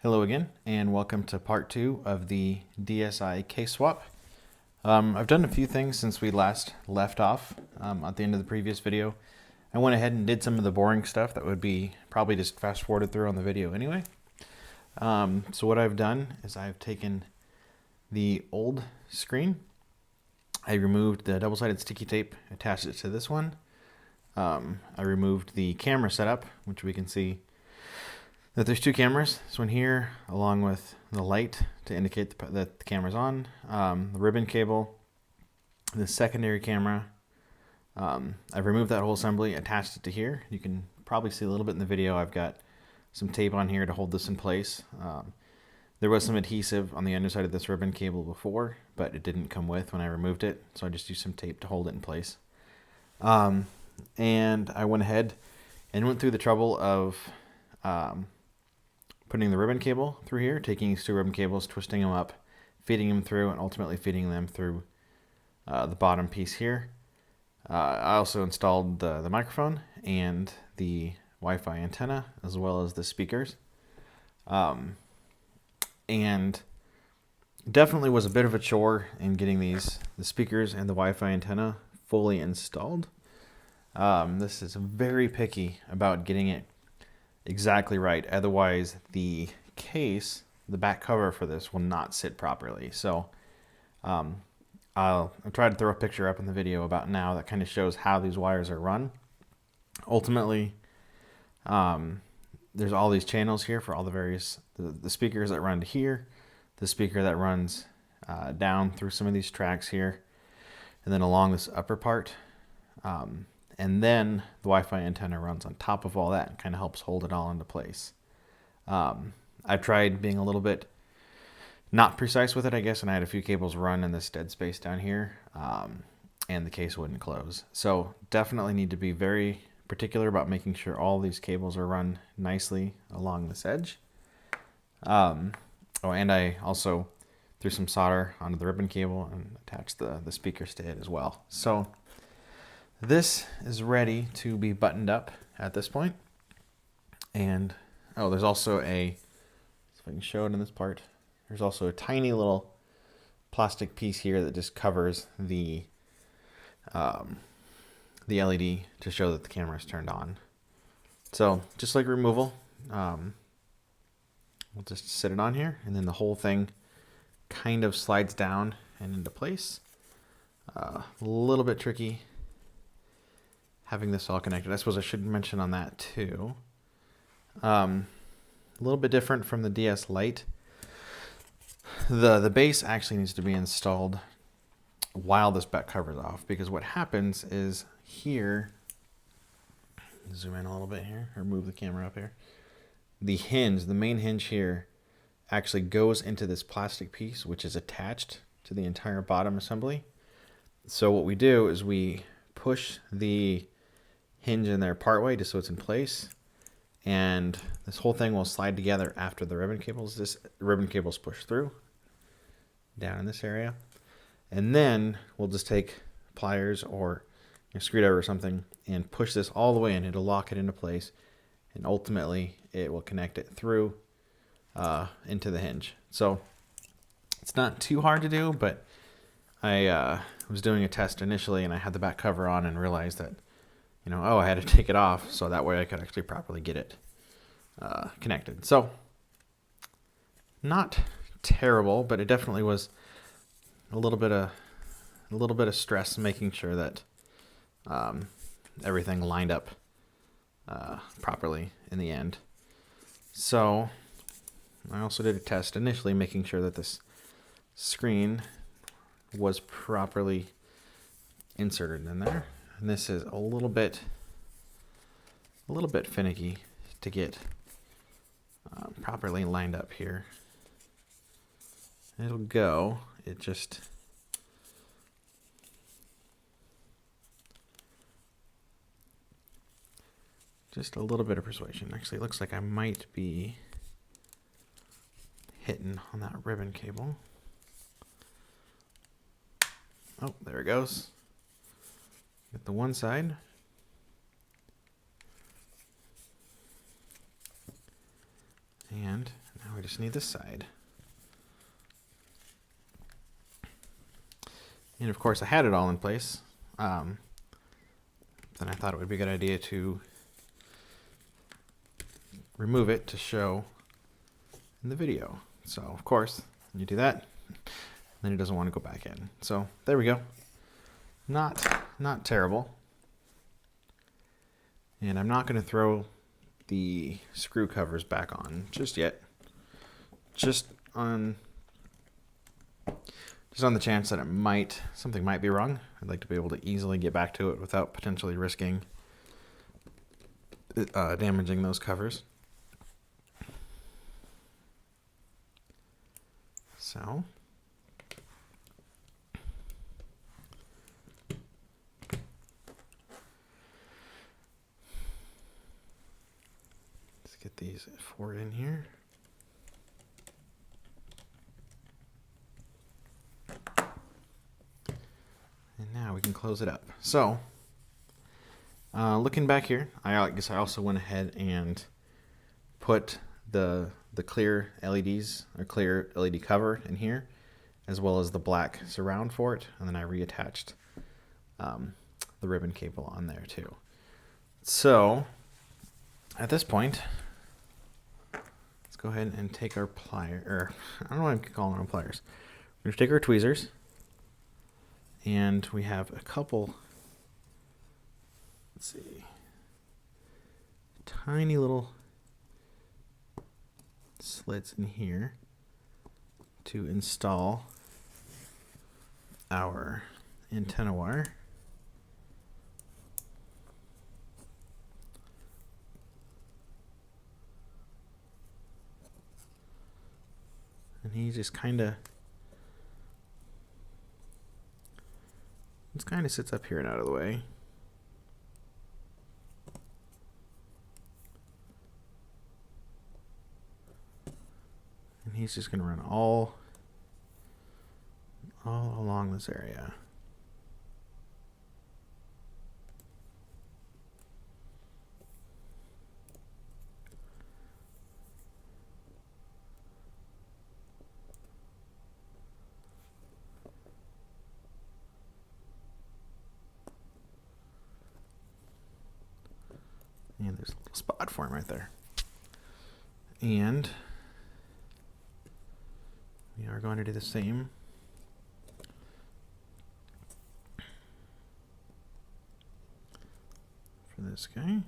Hello again, and welcome to part 2 of the DSi case swap. I've done a few things since we last left off at the end of the previous video. I went ahead and did some of the boring stuff that would be probably just fast forwarded through on the video anyway. So what I've done is I've taken the old screen, I removed the double-sided sticky tape, attached it to this one. I removed the camera setup, which we can see that there's two cameras, this one here, along with the light to indicate that the camera's on, the ribbon cable, the secondary camera. I've removed that whole assembly, attached it to here. You can probably see a little bit in the video. I've got some tape on here to hold this in place. There was some adhesive on the underside of this ribbon cable before, but it didn't come with when I removed it, so I just used some tape to hold it in place. And I went ahead and went through the trouble of putting the ribbon cable through here, taking these two ribbon cables, twisting them up, feeding them through, and ultimately feeding them through the bottom piece here. I also installed the microphone and the Wi-Fi antenna, as well as the speakers. And definitely was a bit of a chore in getting the speakers and the Wi-Fi antenna fully installed. This is very picky about getting it exactly right. Otherwise, the case, the back cover for this will not sit properly. So I'll try to throw a picture up in the video about now that kind of shows how these wires are run. Ultimately, there's all these channels here for all the various, the speakers that run to here, the speaker that runs down through some of these tracks here, and then along this upper part. And then the Wi-Fi antenna runs on top of all that and kind of helps hold it all into place. I've tried being a little bit not precise with it, I guess, and I had a few cables run in this dead space down here, and the case wouldn't close. So definitely need to be very particular about making sure all these cables are run nicely along this edge. Oh, and I also threw some solder onto the ribbon cable and attached the speakers to it as well. So this is ready to be buttoned up at this point. And, oh, there's also if I can show it in this part, there's also a tiny little plastic piece here that just covers the LED to show that the camera is turned on. So just like removal, we'll just sit it on here, and then the whole thing kind of slides down and into place. A little bit tricky having this all connected. I suppose I should mention on that too. A little bit different from the DS Lite. The base actually needs to be installed while this back cover's off, because what happens is here, zoom in a little bit here, or move the camera up here. The hinge, the main hinge here, actually goes into this plastic piece, which is attached to the entire bottom assembly. So what we do is we push the hinge in there partway just so it's in place, and this whole thing will slide together after the ribbon cables push through down in this area, and then we'll just take pliers or a screwdriver or something and push this all the way in. It'll lock it into place, and ultimately it will connect it through into the hinge. So it's not too hard to do, but I was doing a test initially and I had the back cover on and realized that, I had to take it off so that way I could actually properly get it connected. So not terrible, but it definitely was a little bit of stress making sure that everything lined up properly in the end. So I also did a test initially making sure that this screen was properly inserted in there. And this is a little bit finicky to get properly lined up here. It'll go. It just a little bit of persuasion. Actually, it looks like I might be hitting on that ribbon cable. Oh, there it goes. Get the one side. And now we just need this side. And of course I had it all in place. Then I thought it would be a good idea to remove it to show in the video. So of course, you do that, then it doesn't want to go back in. So there we go. Not terrible. And I'm not going to throw the screw covers back on just yet. Just on the chance that something might be wrong. I'd like to be able to easily get back to it without potentially risking damaging those covers. So let's get these forward in here. And now we can close it up. So, looking back here, I guess I also went ahead and put the clear LEDs, or clear LED cover in here, as well as the black surround for it, and then I reattached the ribbon cable on there too. So, at this point, let's go ahead and take our pliers, or I don't know what I'm calling them pliers. We're going to take our tweezers, and we have a couple, let's see, tiny little slits in here to install our antenna wire. And he just kind of sits up here and out of the way. And he's just going to run all along this area. And there's a little spot for him right there. And we are going to do the same for this guy,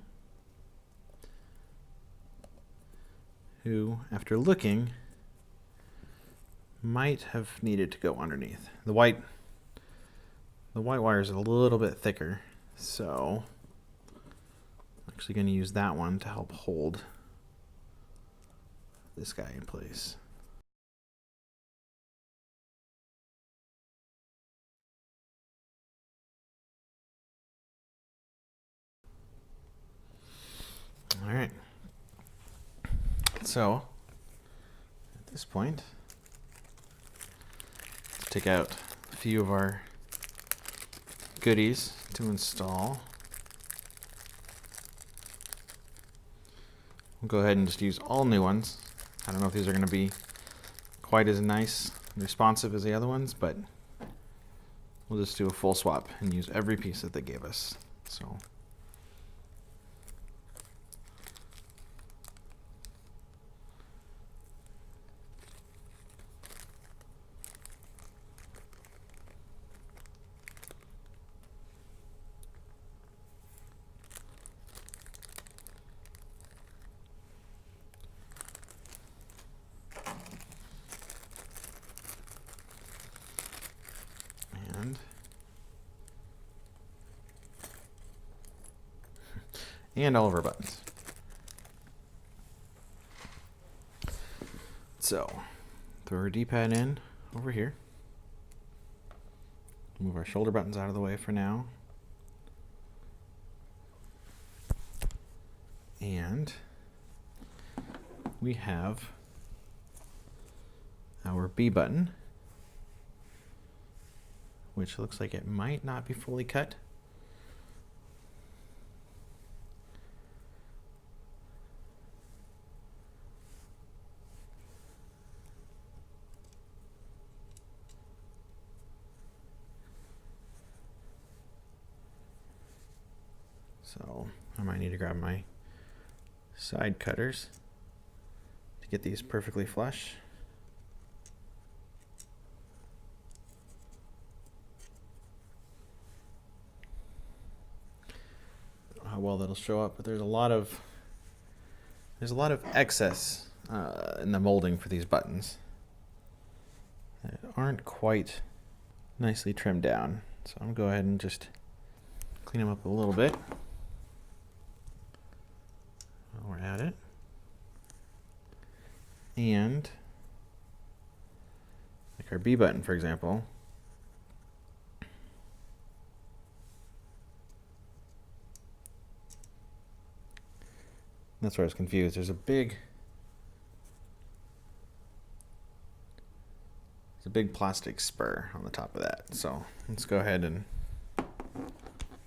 who, after looking, might have needed to go underneath. The white wire is a little bit thicker, so I'm actually going to use that one to help hold this guy in place. All right. So at this point, let's take out a few of our goodies to install. We'll go ahead and just use all new ones. I don't know if these are going to be quite as nice and responsive as the other ones, but we'll just do a full swap and use every piece that they gave us. So and all of our buttons. So, throw our D-pad in over here. Move our shoulder buttons out of the way for now. And we have our B button, which looks like it might not be fully cut. So I might need to grab my side cutters to get these perfectly flush. I don't know how well that'll show up, but there's a lot of excess in the molding for these buttons that aren't quite nicely trimmed down. So I'm gonna go ahead and just clean them up a little bit while we're at it. And like our B button, for example, that's where I was confused. There's a big plastic spur on the top of that. So let's go ahead and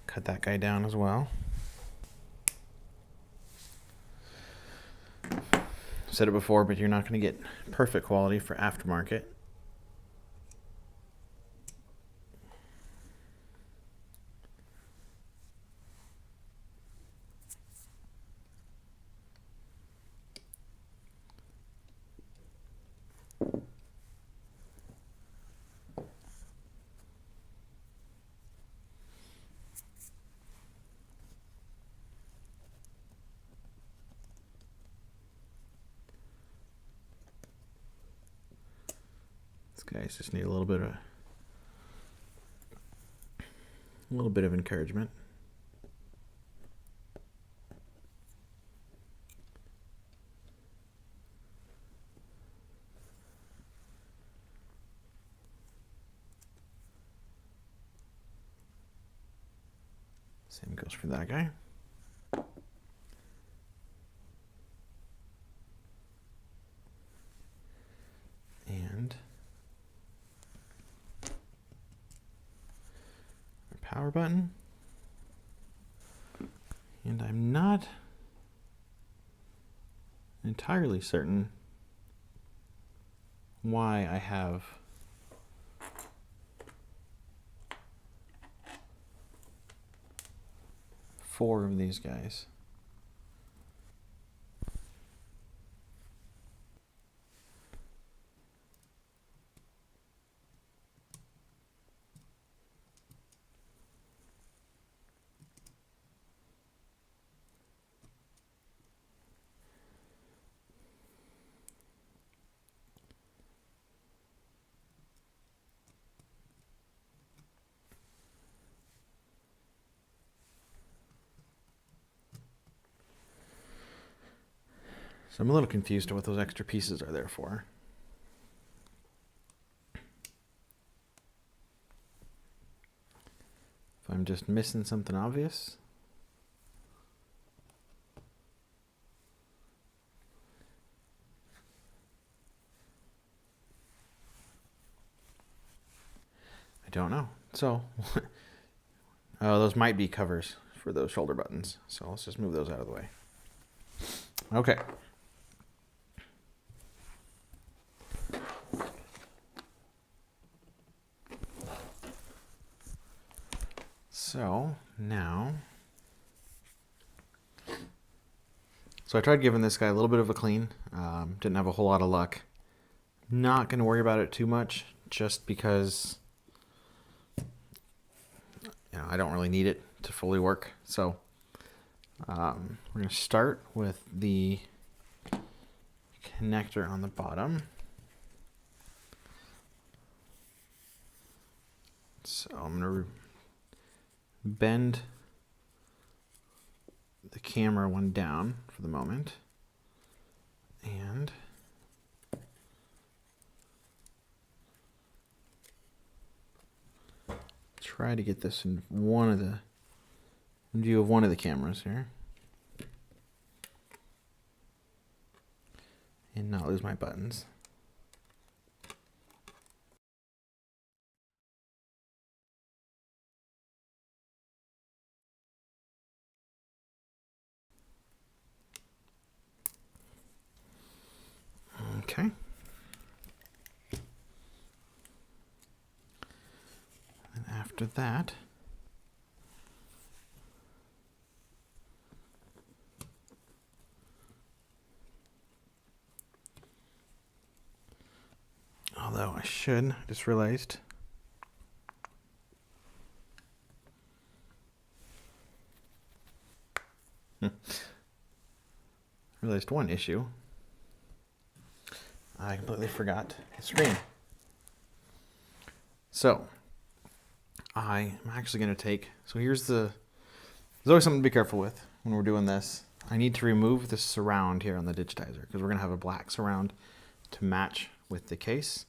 cut that guy down as well. I've said it before, but you're not going to get perfect quality for aftermarket. Guys just need a little bit of encouragement. Same goes for that guy. And power button. And I'm not entirely certain why I have four of these guys. So I'm a little confused to what those extra pieces are there for. If I'm just missing something obvious. I don't know. So, those might be covers for those shoulder buttons. So let's just move those out of the way. Okay. So now, I tried giving this guy a little bit of a clean. Didn't have a whole lot of luck. Not going to worry about it too much, just because I don't really need it to fully work. So we're going to start with the connector on the bottom. So I'm going to bend the camera one down for the moment and try to get this in view of one of the cameras here and not lose my buttons. Okay. And after that, Although I should, I just realized. Realized one issue. I completely forgot the screen. So, I'm actually going to take, so there's always something to be careful with when we're doing this. I need to remove the surround here on the digitizer because we're going to have a black surround to match with the case.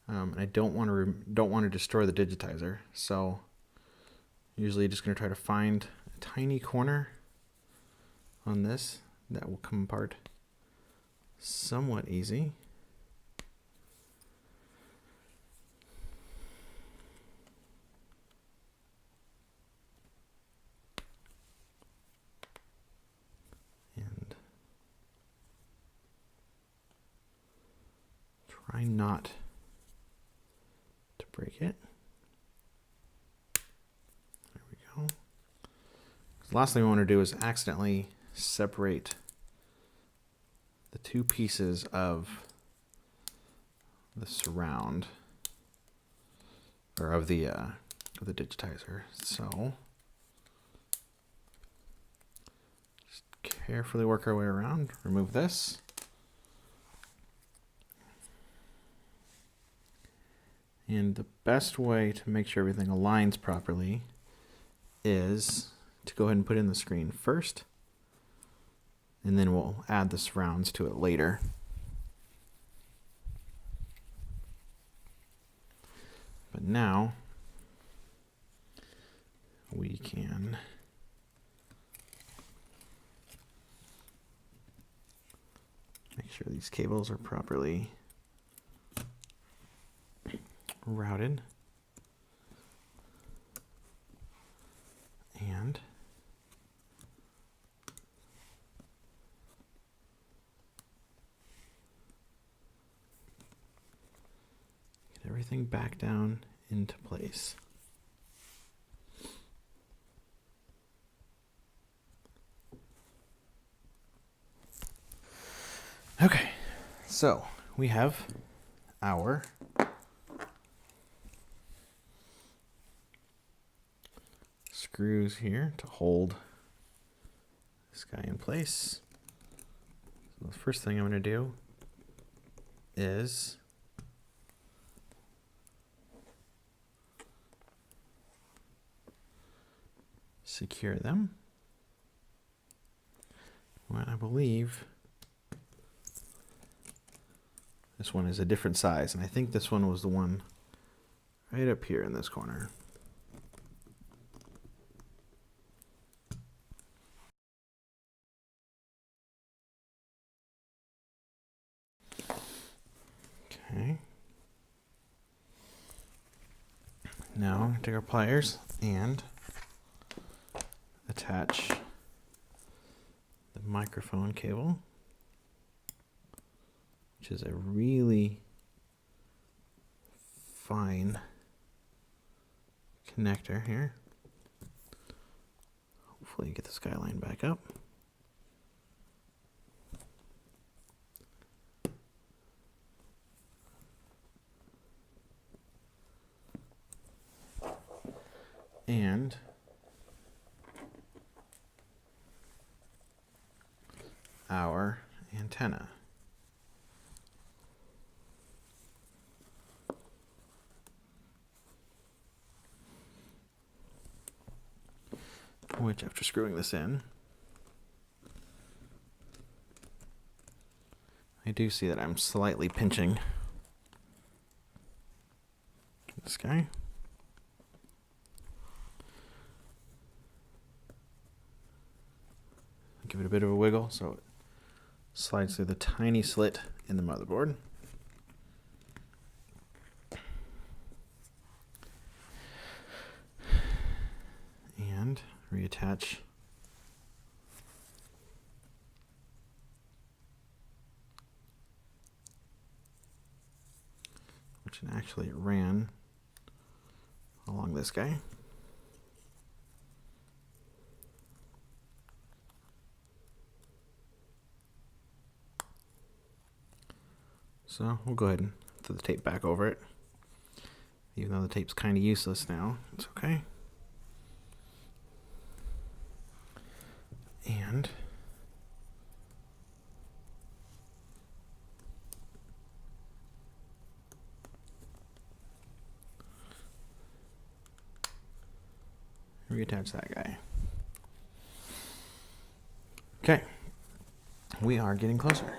And I don't want to destroy the digitizer. So, usually just going to try to find a tiny corner on this that will come apart somewhat easy. And try not to break it. There we go. The last thing we want to do is accidentally separate the two pieces of the surround, or of the digitizer. So just carefully work our way around. Remove this. And the best way to make sure everything aligns properly is to go ahead and put in the screen first, and then we'll add the surrounds to it later. But now we can make sure these cables are properly routed. And get everything back down into place. Okay, so we have our screws here to hold this guy in place. So the first thing I'm going to do is secure them. Well, I believe this one is a different size, and I think this one was the one right up here in this corner. Okay. Now take our pliers and attach the microphone cable, which is a really fine connector here. Hopefully get the skyline back up. And our antenna. Which, after screwing this in, I do see that I'm slightly pinching this guy. Give it a bit of a wiggle so it slides through the tiny slit in the motherboard. And reattach which actually it ran along this guy. So we'll go ahead and Throw the tape back over it. Even though the tape's kind of useless now, it's okay. And reattach that guy. Okay, we are getting closer.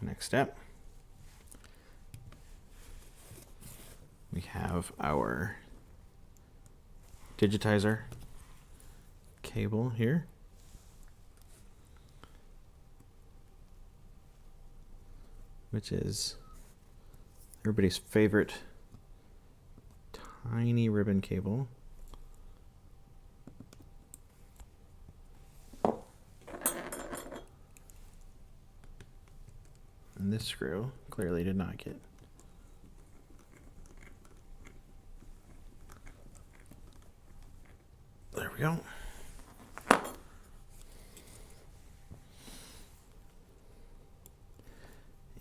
Next step, we have our digitizer cable here. Which is everybody's favorite tiny ribbon cable. And this screw clearly did not get. There we go.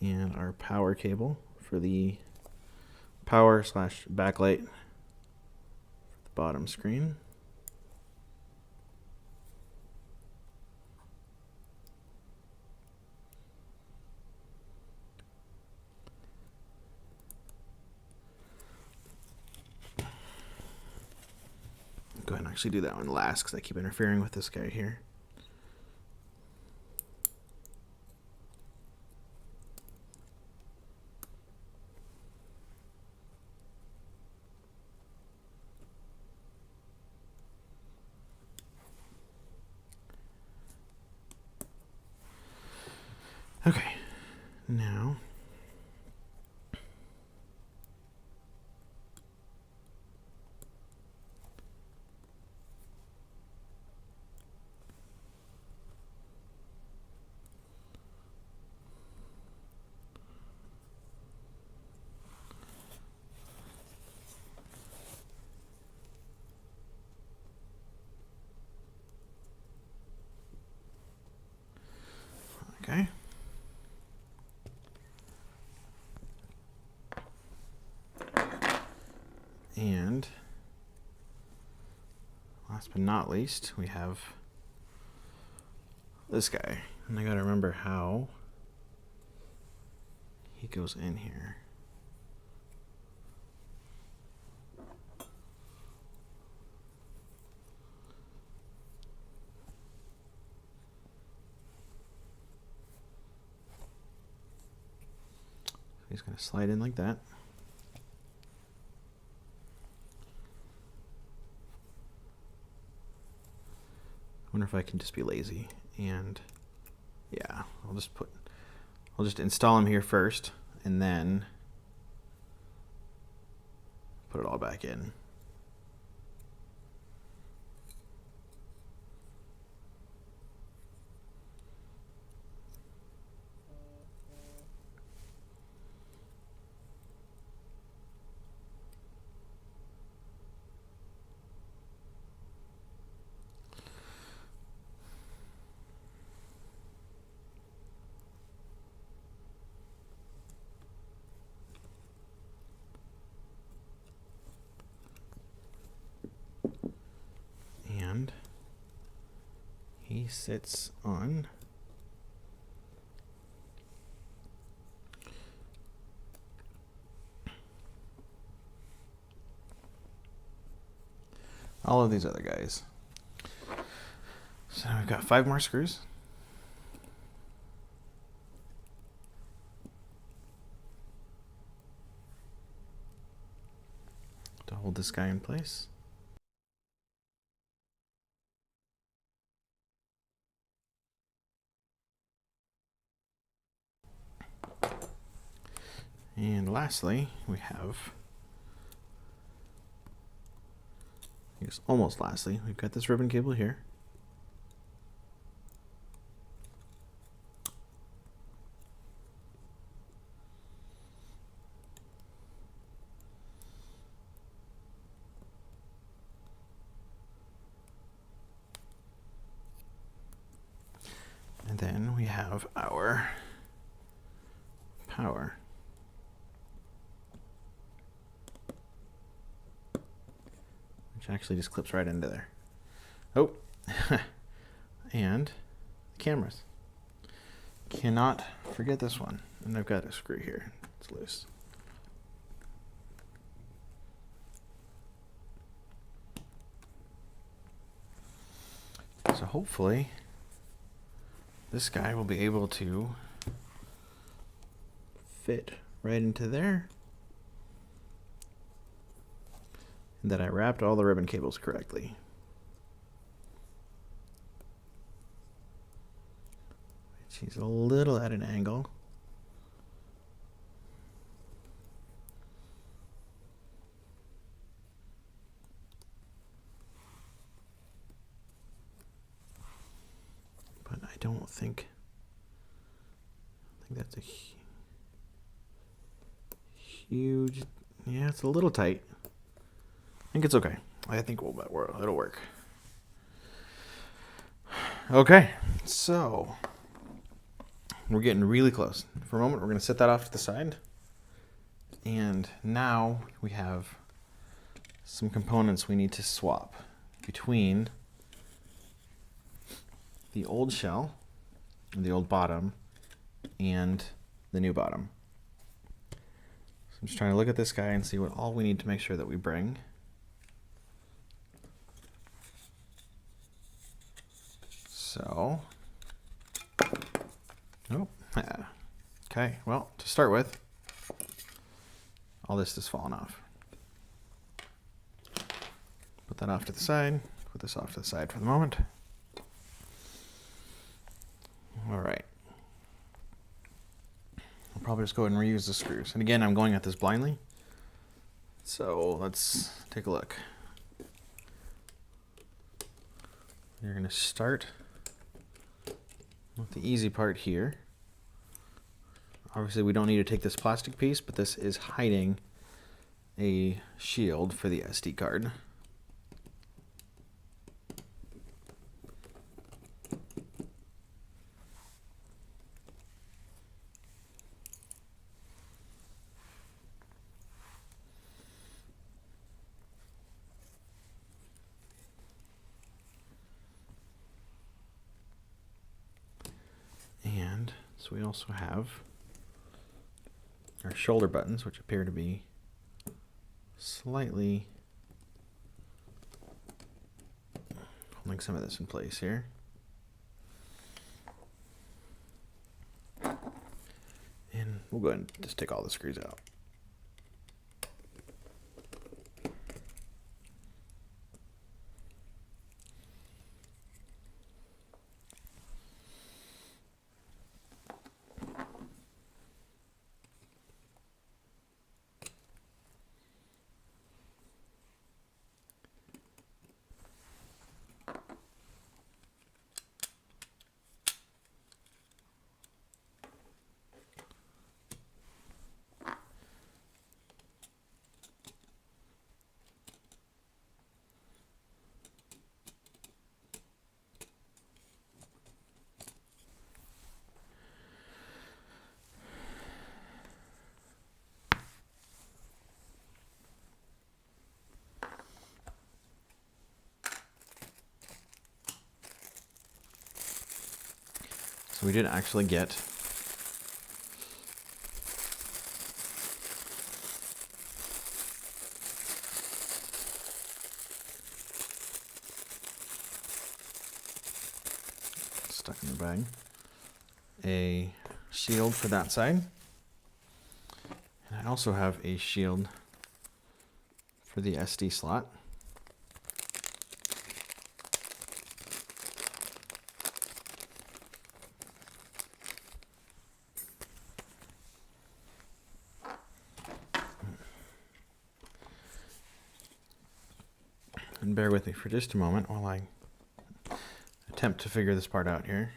And our power cable for the power / backlight for the bottom screen. Go ahead and actually do that one last because I keep interfering with this guy here. Okay, now okay. And last but not least, we have this guy. And I gotta remember how he goes in here. He's gonna slide in like that. I wonder if I can just be lazy and yeah, I'll just install him here first and then put it all back in. And he sits on all of these other guys. So we've got 5 more screws. To hold this guy in place. And lastly, we have, I guess almost lastly, we've got this ribbon cable here. And then we have our power. Which actually just clips right into there. Oh, and cameras. Cannot forget this one. And I've got a screw here. It's loose. So hopefully this guy will be able to fit right into there. And that I wrapped all the ribbon cables correctly. She's a little at an angle. But I don't think that's a huge, yeah, it's a little tight. I think it's okay. I think it'll work. Okay, so we're getting really close. For a moment, we're going to set that off to the side. And now we have some components we need to swap between the old shell, the old bottom, and the new bottom. So I'm just trying to look at this guy and see what all we need to make sure that we bring. So, oh, okay, well, to start with, all this is falling off. Put that off to the side, put this off to the side for the moment. All right. I'll probably just go ahead and reuse the screws. And again, I'm going at this blindly. So let's take a look. You're going to start with the easy part here. Obviously, we don't need to take this plastic piece, but this is hiding a shield for the SD card. And so we also have our shoulder buttons, which appear to be slightly holding some of this in place here. And we'll go ahead and just take all the screws out. So we did actually get stuck in the bag a shield for that side. And I also have a shield for the SD slot. And bear with me for just a moment while I attempt to figure this part out here.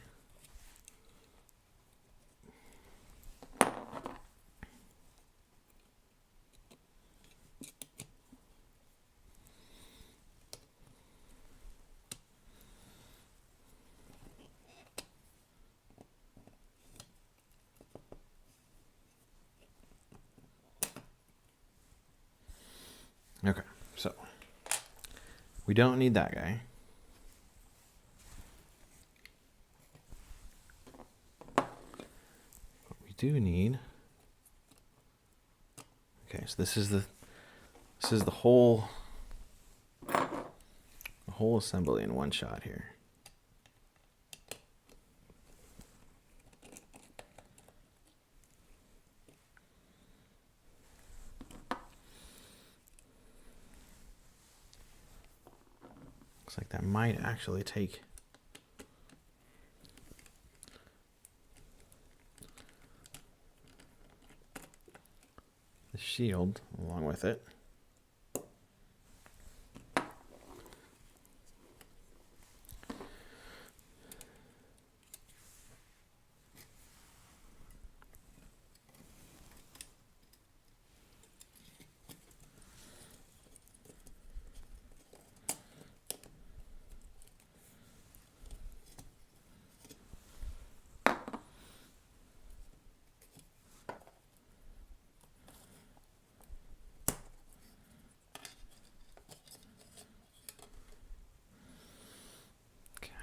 We don't need that guy. What we do need. Okay, so this is the whole assembly in one shot here. Looks like that might actually take the shield along with it.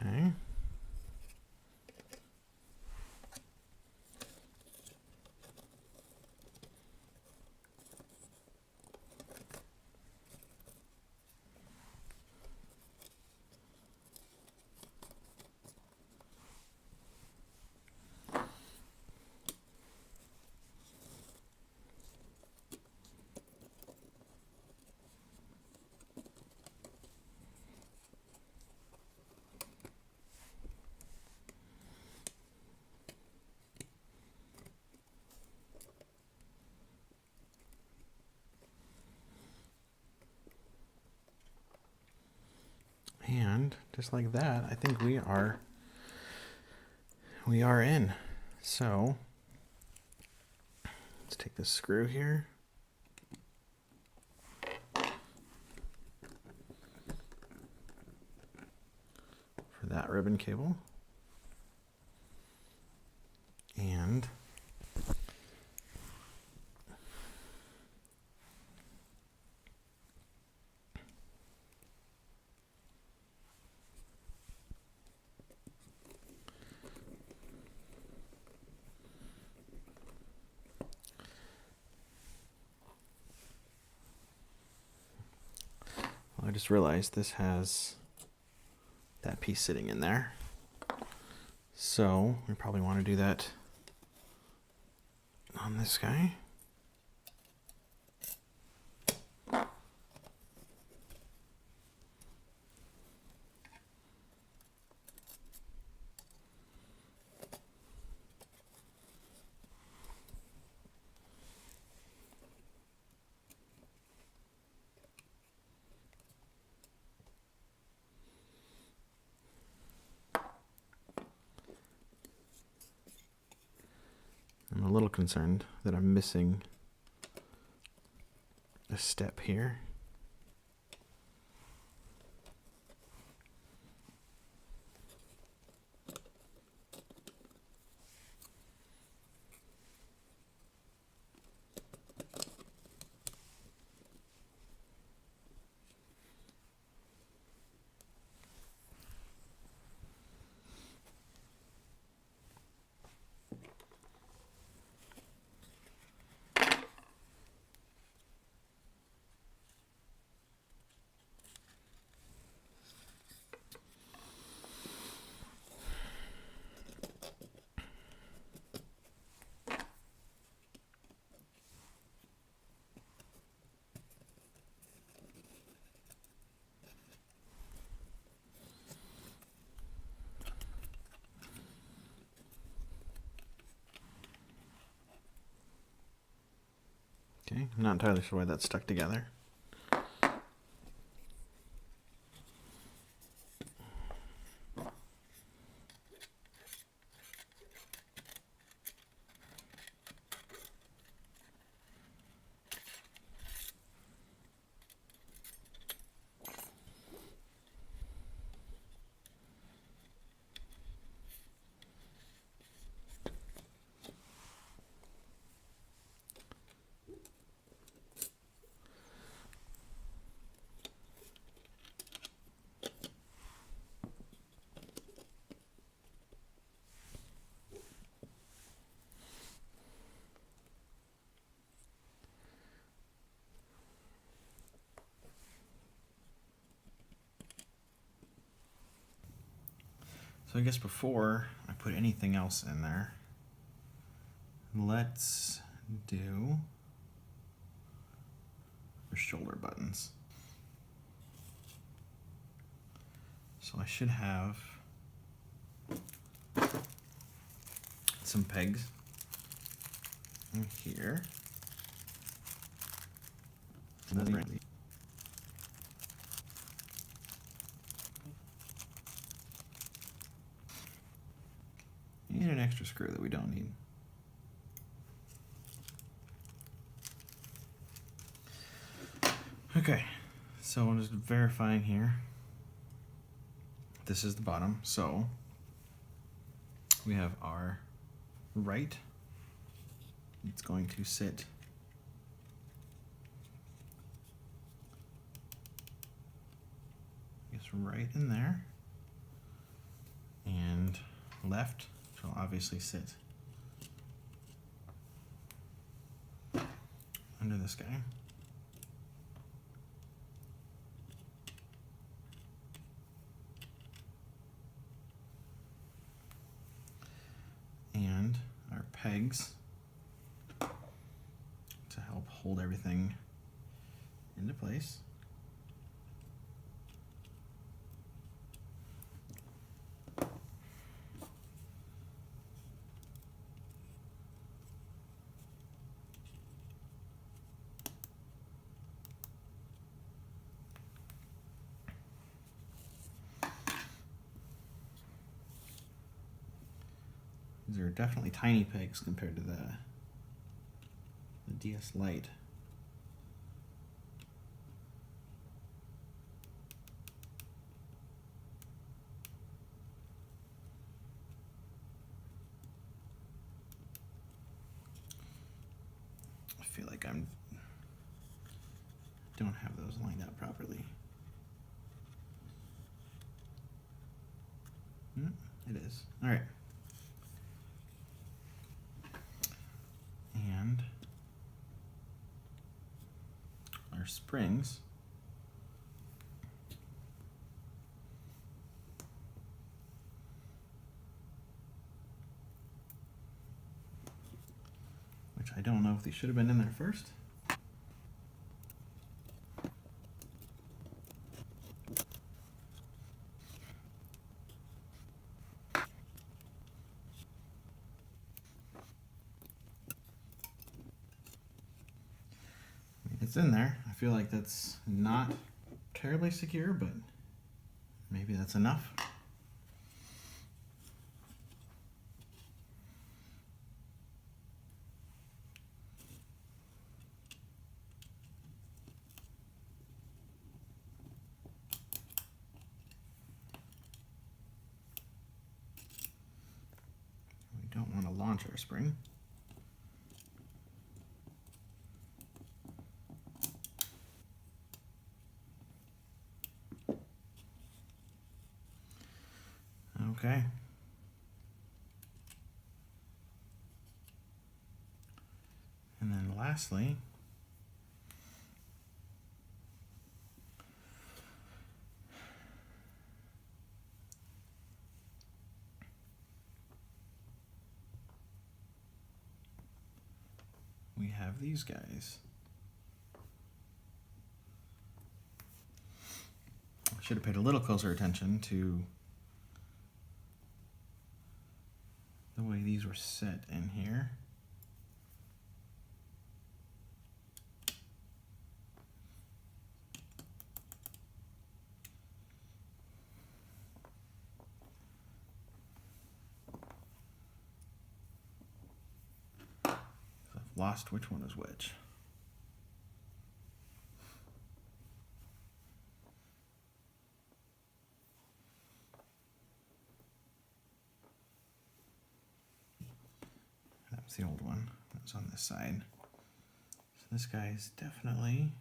Okay. And just like that, I think we are in. So let's take this screw here. For that ribbon cable. And I just realized this has that piece sitting in there. So we probably want to do that on this guy. I'm a little concerned that I'm missing a step here. Okay, I'm not entirely sure why that's stuck together. So I guess before I put anything else in there, let's do the shoulder buttons. So I should have some pegs in here. And an extra screw that we don't need. Okay, so I'm just verifying here. This is the bottom, so we have our right. It's going to sit right in there, and left, which will obviously sit under this guy. And our pegs to help hold everything into place. These are definitely tiny pegs compared to the DS Lite. I feel like I don't have those lined up properly. It is. All right. And our springs which I don't know if they should have been in there first. It's in there. I feel like that's not terribly secure, but maybe that's enough. We don't want to launch our spring. Okay. And then lastly, we have these guys. I should have paid a little closer attention to the way these were set in here. I've lost which one is which. That was the old one. That was on this side. So this guy is definitely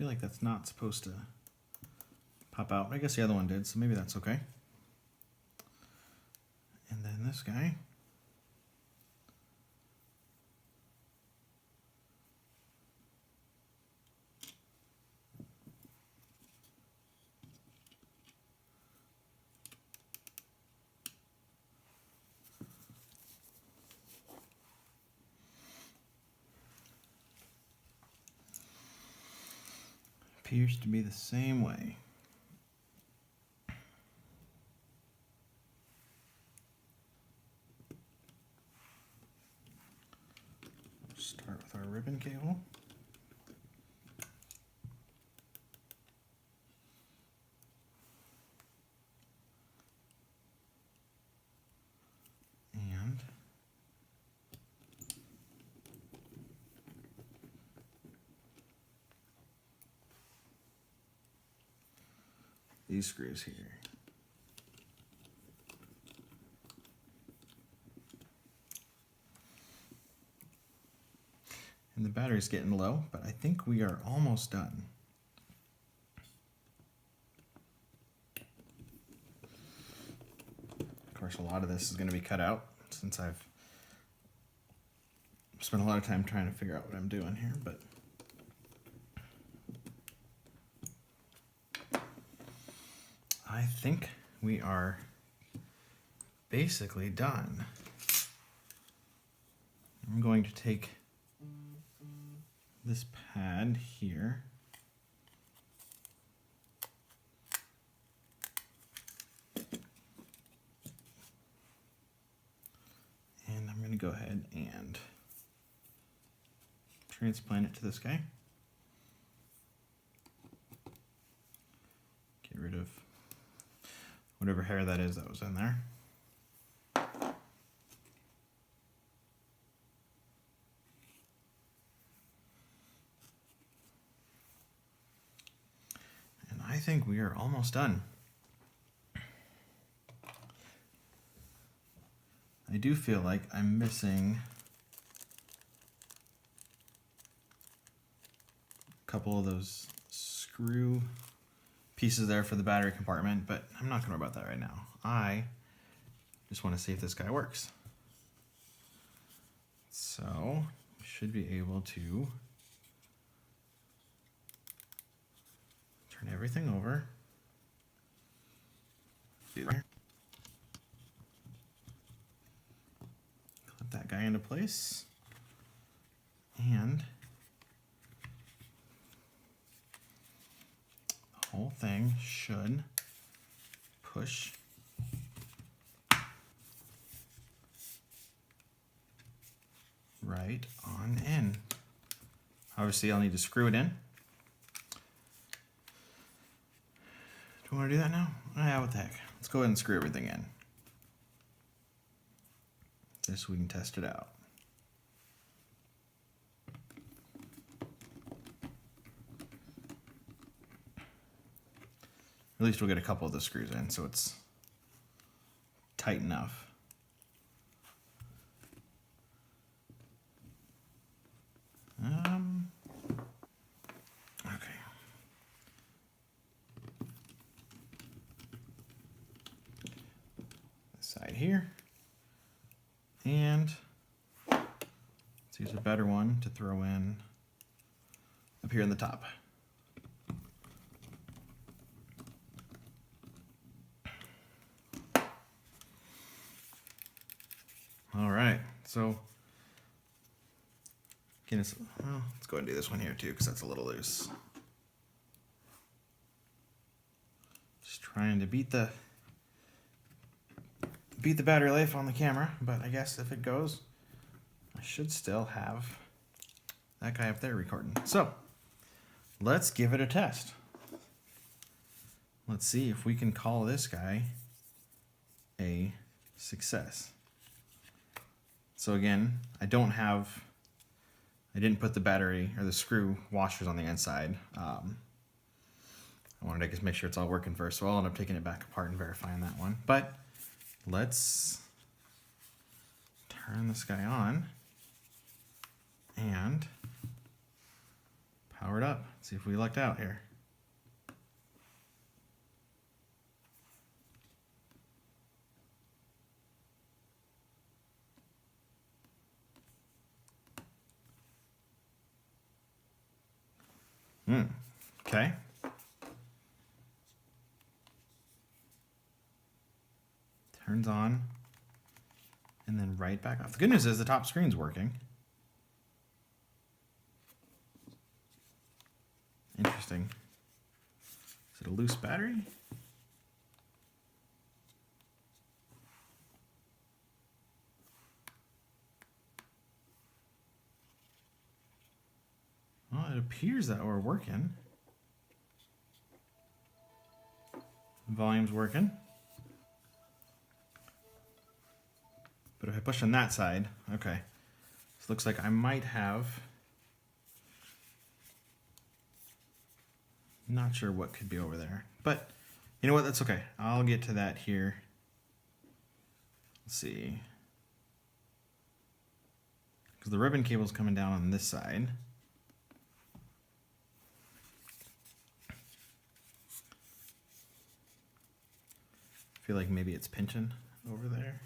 feel like that's not supposed to pop out. I guess the other one did, so maybe that's okay. And then this guy. Appears to be the same way. Start with our ribbon cable. And these screws here. And the battery's getting low, but I think we are almost done. Of course, a lot of this is going to be cut out since I've spent a lot of time trying to figure out what I'm doing here, but I think we are basically done. I'm going to take this pad here and I'm going to go ahead and transplant it to this guy. Get rid of whatever hair that is that was in there. And I think we are almost done. I do feel like I'm missing a couple of those screw pieces there for the battery compartment, but I'm not going to worry about that right now. I just want to see if this guy works. So we should be able to turn everything over. Clip that guy into place. And whole thing should push right on in. Obviously, I'll need to screw it in. Do you want to do that now? Yeah, what the heck. Let's go ahead and screw everything in, just so we can test it out. At least we'll get a couple of the screws in so it's tight enough. Okay. This side here. And let's use a better one to throw in up here in the top. All right, so again, let's go ahead and do this one here too, because that's a little loose. Just trying to beat the battery life on the camera, but I guess if it goes, I should still have that guy up there recording. So let's give it a test. Let's see if we can call this guy a success. So again, I didn't put the battery or the screw washers on the inside. I wanted to just make sure it's all working first, so I'll end up taking it back apart and verifying that one. But let's turn this guy on and Power it up. See if we lucked out here. Okay. Turns on and then right back off. The good news is the top screen's working. Interesting. Is it a loose battery? Well, it appears that we're working. Volume's working. But if I push on that side, okay. So it looks like I might have, not sure what could be over there. But you know what, that's okay. I'll get to that here. Let's see. Because the ribbon cable's coming down on this side. I feel like maybe it's pinching over there.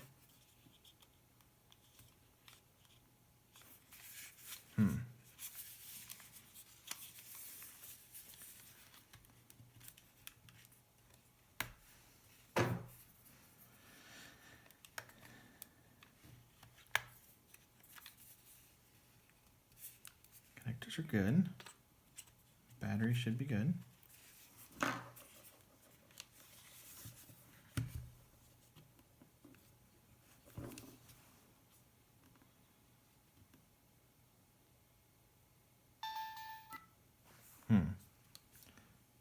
Connectors are good. Battery should be good.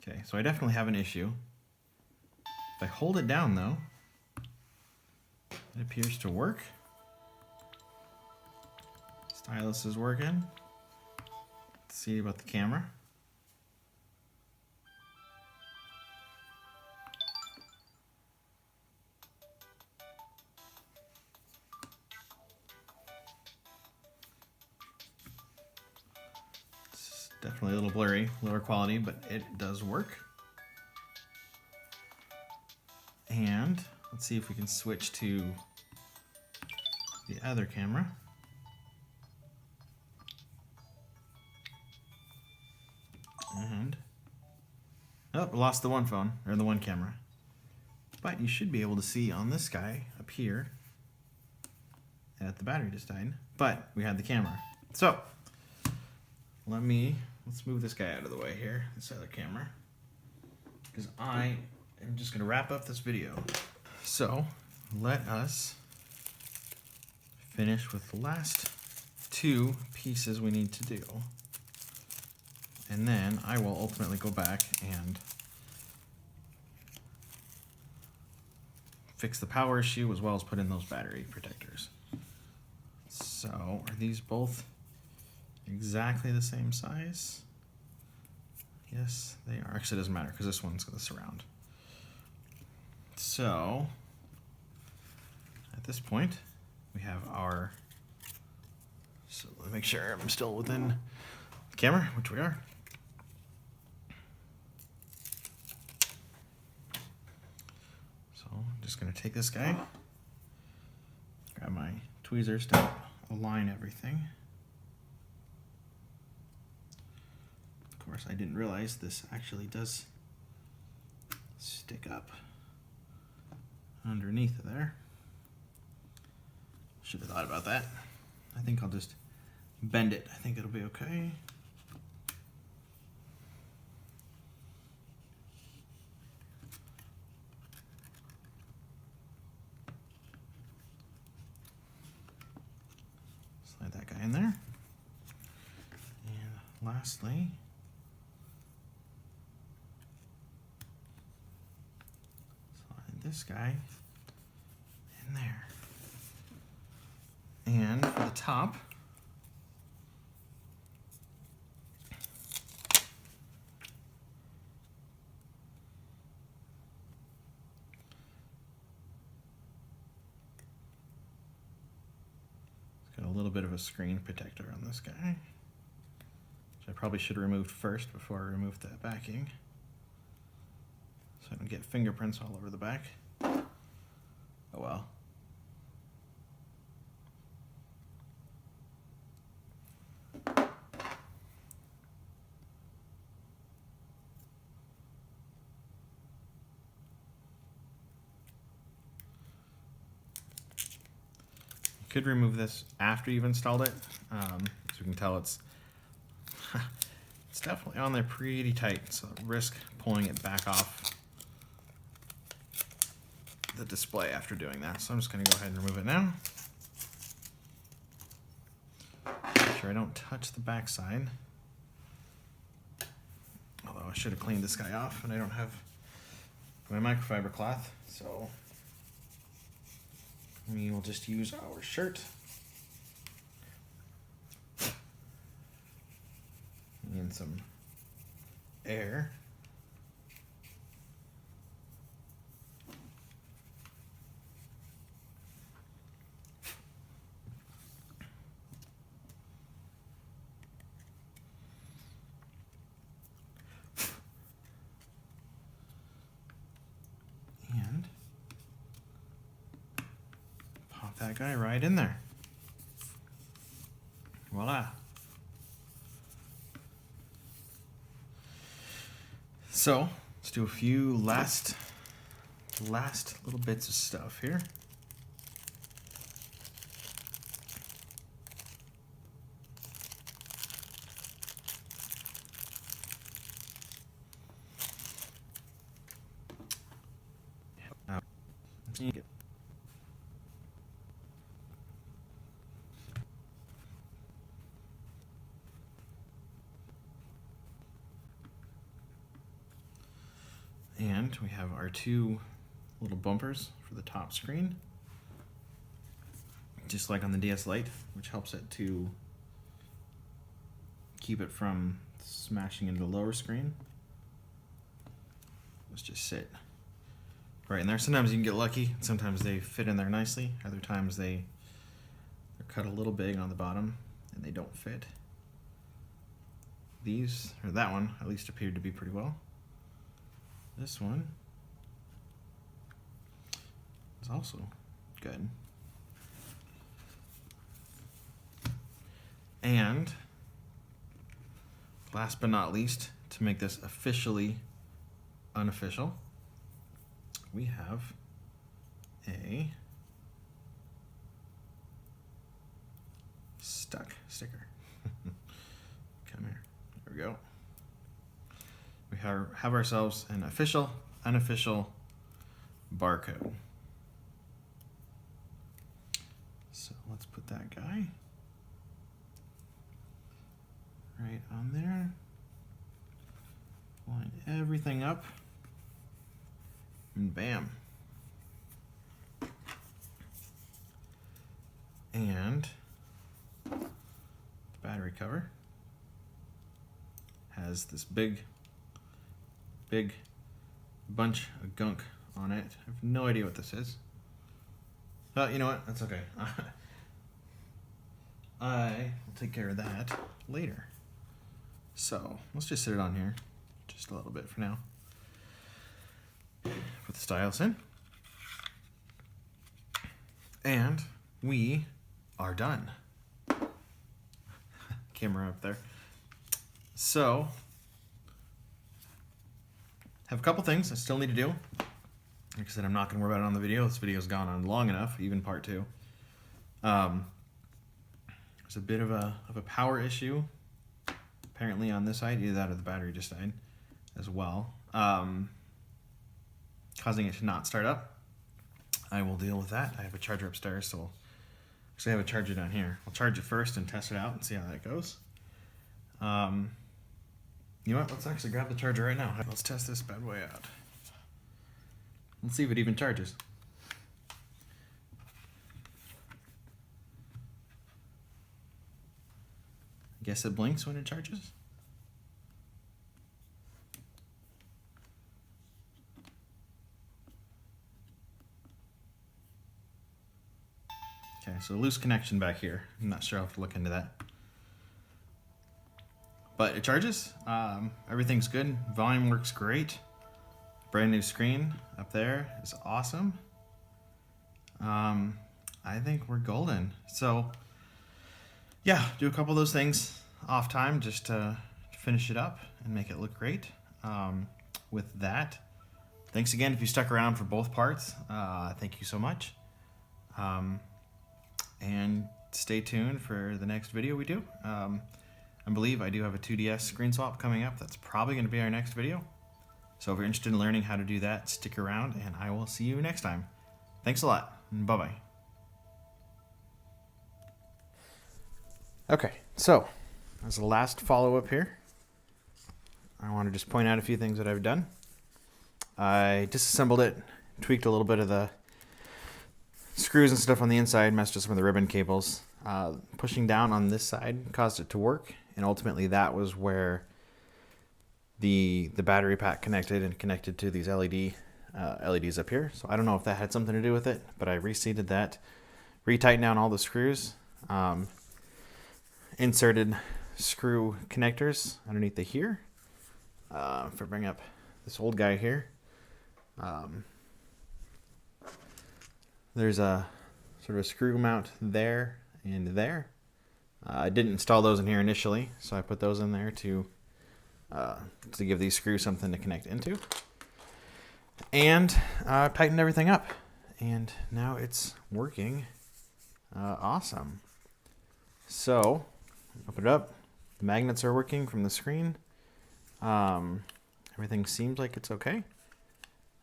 Okay, so I definitely have an issue. If I hold it down though, it appears to work. Stylus is working. Let's see about the camera. Definitely a little blurry, lower quality, but it does work. And let's see if we can switch to the other camera. And oh, lost the one phone, or the one camera. But you should be able to see on this guy up here that the battery just died, but we had the camera. So let's move this guy out of the way here, this other camera, because I am just going to wrap up this video. So let us finish with the last two pieces we need to do. And then I will ultimately go back and fix the power issue as well as put in those battery protectors. So are these both exactly the same size? Yes, they are. Actually, it doesn't matter because this one's going to surround. So at this point, we have our, so let me make sure I'm still within the camera, which we are. So I'm just going to take this guy, grab my tweezers to align everything. Of course, I didn't realize this actually does stick up underneath there. Should have thought about that. I think I'll just bend it. I think it'll be okay. Slide that guy in there. And lastly, this guy in there. And for the top, it's got a little bit of a screen protector on this guy, which I probably should have removed first before I removed that backing, so I don't get fingerprints all over the back. Oh well. You could remove this after you've installed it. As you can tell, it's definitely on there pretty tight, so risk pulling it back off the display after doing that. So I'm just going to go ahead and remove it now. Make sure I don't touch the back side. Although I should have cleaned this guy off, and I don't have my microfiber cloth, so we will just use our shirt. And some air. And pop that guy right in there. Voila. So let's do a few last little bits of stuff here. And we have our two little bumpers for the top screen, just like on the DS Lite, which helps it to keep it from smashing into the lower screen. Let's just sit right in there. Sometimes you can get lucky. Sometimes they fit in there nicely. Other times they're cut a little big on the bottom and they don't fit. These, or that one, at least appeared to be pretty well. This one is also good. And last but not least, to make this officially unofficial, we have a stuck sticker. Come here. There we go. We have ourselves an official, unofficial barcode. So let's put that guy right on there. Line everything up. And bam. And the battery cover has this big bunch of gunk on it. I have no idea what this is. You know what? That's okay. I will take care of that later. So let's just sit it on here just a little bit for now. Put the stylus in. And we are done. Camera up there. So, have a couple things I still need to do. Like I said, I'm not going to worry about it on the video. This video's gone on long enough, even part 2. There's a bit of a power issue, apparently on this side. Either that or the battery just died as well, causing it to not start up. I will deal with that. I have a charger upstairs, so actually I have a charger down here. I'll charge it first and test it out and see how that goes. You know what? Let's actually grab the charger right now. Let's test this bad boy out. Let's see if it even charges. I guess it blinks when it charges. Okay, so loose connection back here. I'm not sure. I'll have to look into that. But it charges. Everything's good. Volume works great. Brand new screen up there is awesome. I think we're golden. So yeah, do a couple of those things off time just to finish it up and make it look great. With that, thanks again if you stuck around for both parts. Thank you so much. And stay tuned for the next video we do. I believe I do have a 2DS screen swap coming up. That's probably going to be our next video. So if you're interested in learning how to do that, stick around and I will see you next time. Thanks a lot. Bye-bye. Okay, so as the last follow-up here, I want to just point out a few things that I've done. I disassembled it, tweaked a little bit of the screws and stuff on the inside, messed with some of the ribbon cables. Pushing down on this side caused it to work, and ultimately that was where the battery pack connected to these LEDs up here. So I don't know if that had something to do with it, but I reseated that, retightened down all the screws, inserted screw connectors underneath the here. If I bring up this old guy here, there's a sort of a screw mount there and there. I didn't install those in here initially, so I put those in there to give these screws something to connect into. And tightened everything up, and now it's working awesome. So open it up. The magnets are working from the screen. Everything seems like it's okay.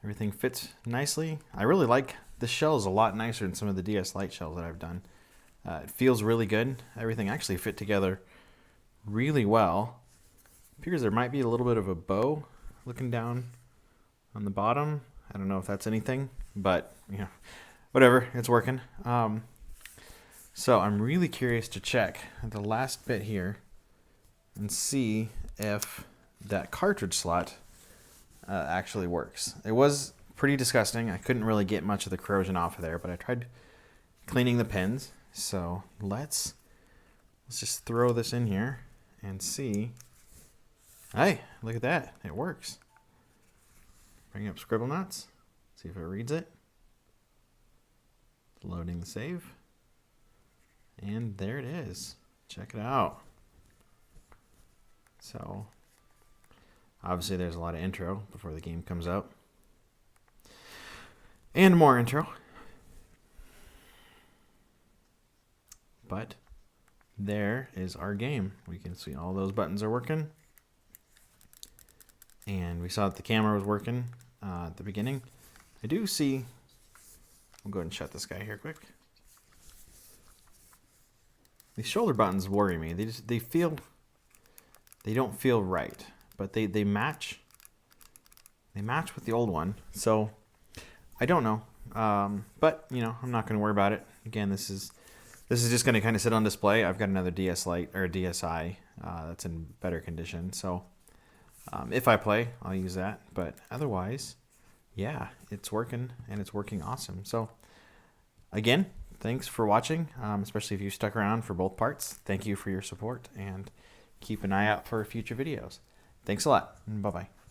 Everything fits nicely. I really like this shell is a lot nicer than some of the DS Lite shells that I've done. It feels really good. Everything actually fit together really well. Appears there might be a little bit of a bow looking down on the bottom. I don't know if that's anything, but you know, whatever, it's working. So I'm really curious to check the last bit here and see if that cartridge slot actually works. It was pretty disgusting. I couldn't really get much of the corrosion off of there, but I tried cleaning the pins. So let's just throw this in here and see. Hey, look at that. It works. Bring up Scribble Knots. See if it reads it. Loading the save. And there it is. Check it out. So obviously there's a lot of intro before the game comes out. And more intro. But there is our game. We can see all those buttons are working. And we saw that the camera was working at the beginning. I do see, I'll go ahead and shut this guy here quick. These shoulder buttons worry me. They don't feel right, but they match. They match with the old one. So I don't know. But you know, I'm not going to worry about it. Again, this is just going to kind of sit on display. I've got another DS Lite or DSi that's in better condition. So if I play, I'll use that. But otherwise, yeah, it's working and it's working awesome. So again, thanks for watching, especially if you stuck around for both parts. Thank you for your support and keep an eye out for future videos. Thanks a lot. Bye-bye.